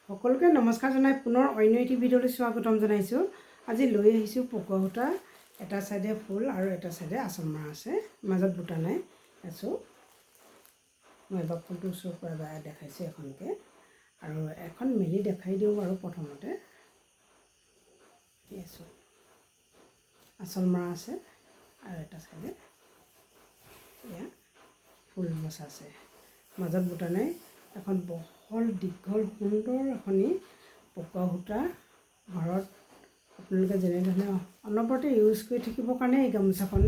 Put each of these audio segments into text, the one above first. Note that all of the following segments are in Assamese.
সকলোকে নমস্কাৰ জনাই পুনৰ অন্য এটি ভিডিঅ'লৈ স্বাগতম জনাইছোঁ। আজি লৈ আহিছোঁ পকোৱা সূতা, এটা চাইডে ফুল আৰু এটা চাইডে আঁচল মৰা আছে, মাজত বুটা নাই আছোঁ। মই এবাৰ ফুলটো ওচৰৰ পৰা দেখাইছোঁ এখনকৈ, আৰু এখন মেলি দেখাই দিওঁ বাৰু। প্ৰথমতে আছোঁ আঁচল মৰা আছে আৰু এটা চাইডে এয়া ফুল বচা আছে, মাজত বুটা নাই। এখন বহল দীঘল সুন্দৰ এখনি পকোৱা সূতা ঘৰত আপোনালোকে যেনেধৰণে অনবৰতে ইউজ কৰি থাকিবৰ কাৰণে এই গামোচাখন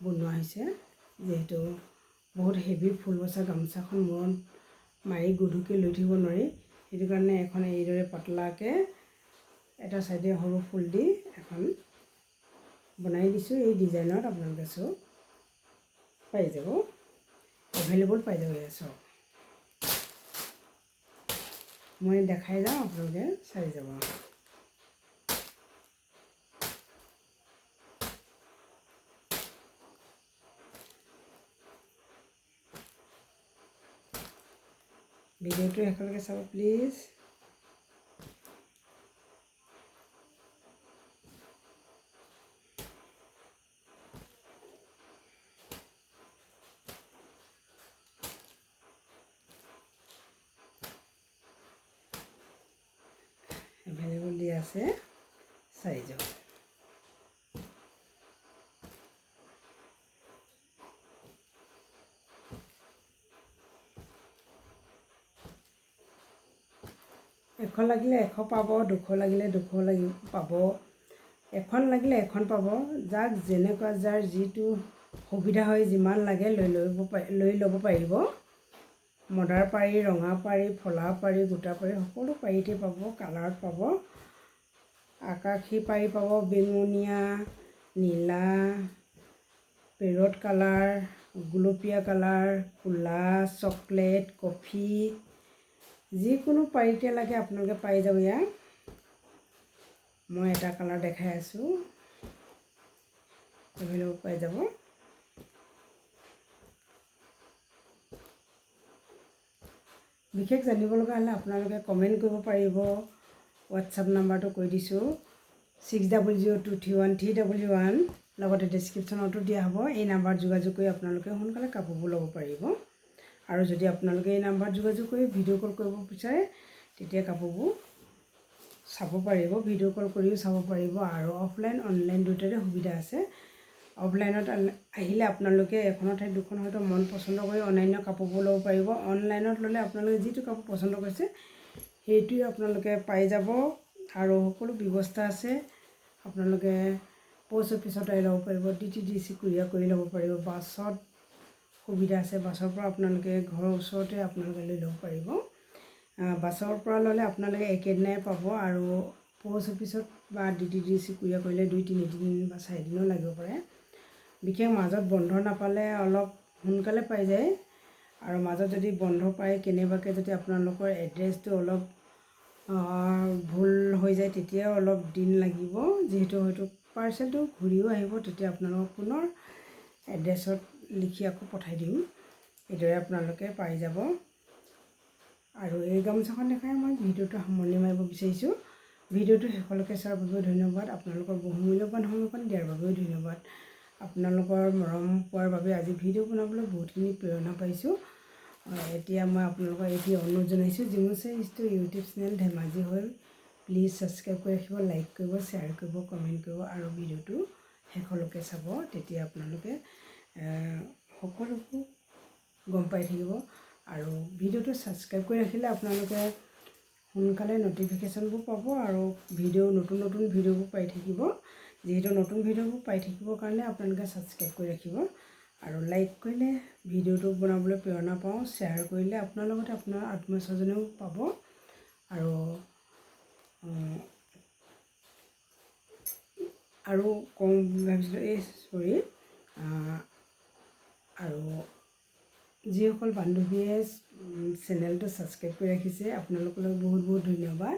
বনোৱা হৈছে। যিহেতু বহুত হেভি ফুল বচা গামোচাখন মূৰত মাৰি গধুৰকৈ লৈ থাকিব নোৱাৰি, সেইটো কাৰণে এখন এইদৰে পাতলাকৈ এটা চাইডে সৰু ফুল দি এখন বনাই দিছোঁ। এই ডিজাইনত আপোনালোকে চব পাই যাব, এভেইলেবল পাই যাব। চব মই দেখাই যাওঁ, আপোনালোকে চাই যাব। ভিডিঅ'টো শেষলৈকে চাব প্লিজ। এভেইলেবল দি আছে, চাই যাব। এখন লাগিলে 100 পাব, 200 লাগিলে 200 পাব, এখন লাগিলে এখন পাব। যাক যেনেকুৱা যাৰ যিটো সুবিধা হয়, যিমান লাগে লৈ ল'ব পাৰিব। মদাৰ পাৰি, ৰঙা পাৰি, ফলা পাৰি, গোটা পাৰি, সকলো পাৰিতে পাব। কালাৰত পাব, আকাশী পাৰি পাব, বেঙুনীয়া, নীলা, পেৰট কালাৰ, গুলপীয়া কালাৰ, ক'লা, চকলেট, কফি, যিকোনো পাৰিতে লাগে আপোনালোকে পাই যাব। ইয়াত মই এটা কালাৰ দেখাই আছোঁ, এভেইলেবল পাই যাব। বিশেষ জানিব লগা হ'লে আপোনালোকে কমেণ্ট কৰিব পাৰিব। হোৱাটছআপ নাম্বাৰটো কৈ দিছোঁ, 60023131, লগতে ডেছক্ৰিপশ্যনতো দিয়া হ'ব। এই নাম্বাৰত যোগাযোগ কৰি আপোনালোকে সোনকালে কাপোৰবোৰ ল'ব পাৰিব। আৰু যদি আপোনালোকে এই নাম্বাৰত যোগাযোগ কৰি ভিডিঅ' কল কৰিব বিচাৰে, তেতিয়া কাপোৰবোৰ চাব পাৰিব, ভিডিঅ' কল কৰিও চাব পাৰিব। আৰু অফলাইন অনলাইন দুয়োটাতে সুবিধা আছে। অফলাইনত আহিলে আপোনালোকে এখনৰ ঠাইত দুখন হয়তো মন পচন্দ কৰি অন্যান্য কাপোৰবোৰ ল'ব পাৰিব। অনলাইনত ল'লে আপোনালোকে যিটো কাপোৰ পচন্দ কৰিছে সেইটোৱে আপোনালোকে পাই যাব। আৰু সকলো ব্যৱস্থা আছে, আপোনালোকে পোষ্ট অফিচত আহি ল'ব পাৰিব, DTDC কুৰিয়াৰ কৰি ল'ব পাৰিব। বাছত সুবিধা আছে, বাছৰ পৰা আপোনালোকে ঘৰৰ ওচৰতে আপোনালোকে লৈ ল'ব পাৰিব। বাছৰ পৰা ল'লে আপোনালোকে একেদিনাই পাব, আৰু পোষ্ট অফিচত বা DTDC কুৰিয়াৰ কৰিলে 2-3 দিন বা 4 দিনো লাগিব পাৰে। বিশেষ মাজত বন্ধ নাপালে অলপ সোনকালে পাই যায়। আৰু মাজত যদি বন্ধ পায়, কেনেবাকৈ যদি আপোনালোকৰ এড্ৰেছটো অলপ ভুল হৈ যায়, তেতিয়াও অলপ দিন লাগিব। যিহেতু হয়তো পাৰ্চেলটো ঘূৰিও আহিব, তেতিয়া আপোনালোকক পুনৰ এড্ৰেছত লিখি আকৌ পঠাই দিম। এইদৰে আপোনালোকে পাই যাব। আৰু এই গামোচাখন দেখাই মই ভিডিঅ'টো সামৰণি মাৰিব বিচাৰিছোঁ। ভিডিঅ'টো শেষলৈকে চোৱাৰ বাবেও ধন্যবাদ। আপোনালোকৰ বহুমূল্যৱান সময়কণ দিয়াৰ বাবেও ধন্যবাদ। আপোনালোকৰ মৰম পোৱাৰ বাবে আজি ভিডিঅ' বনাবলৈ বহুতখিনি প্ৰেৰণা পাইছোঁ। এতিয়া মই আপোনালোকক এটি অনুৰোধ জনাইছোঁ, জিমুচা ষ্ট'ৰ ইউটিউব চেনেল ধেমাজি হ'ল, প্লিজ ছাবস্ক্ৰাইব কৰি ৰাখিব, লাইক কৰিব, শ্বেয়াৰ কৰিব, কমেণ্ট কৰিব, আৰু ভিডিঅ'টো শেষলৈকে চাব। তেতিয়া আপোনালোকে সকলোবোৰ গম পাই থাকিব। আৰু ভিডিঅ'টো ছাবস্ক্ৰাইব কৰি ৰাখিলে আপোনালোকে সোনকালে ন'টিফিকেশ্যনবোৰ পাব, আৰু নতুন নতুন ভিডিঅ'বোৰ পাই থাকিব। যিহেতু নতুন ভিডিঅ'বোৰ পাই থাকিবৰ কাৰণে আপোনালোকে ছাবস্ক্ৰাইব কৰি ৰাখিব। আৰু লাইক কৰিলে ভিডিঅ'টো বনাবলৈ প্ৰেৰণা পাওঁ, শ্বেয়াৰ কৰিলে আপোনাৰ লগতে আপোনাৰ আত্মীয় স্বজনেও পাব। আৰু কম ভাবিছিলোঁ আৰু যিসকল বান্ধৱীয়ে চেনেলটো ছাবস্ক্ৰাইব কৰি ৰাখিছে, আপোনালোকলৈ বহুত বহুত ধন্যবাদ।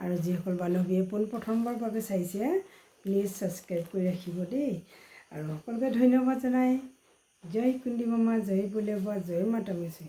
আৰু যিসকল বান্ধৱীয়ে পোনপ্ৰথমবাৰৰ বাবে চাইছে, প্লিজ ছাবস্ক্ৰাইব কৰি ৰাখিব দেই। আৰু সকলোকে ধন্যবাদ জনাই জয় কুন্দি মামা, জয় বলিয়া, জয় মাতা মেচি।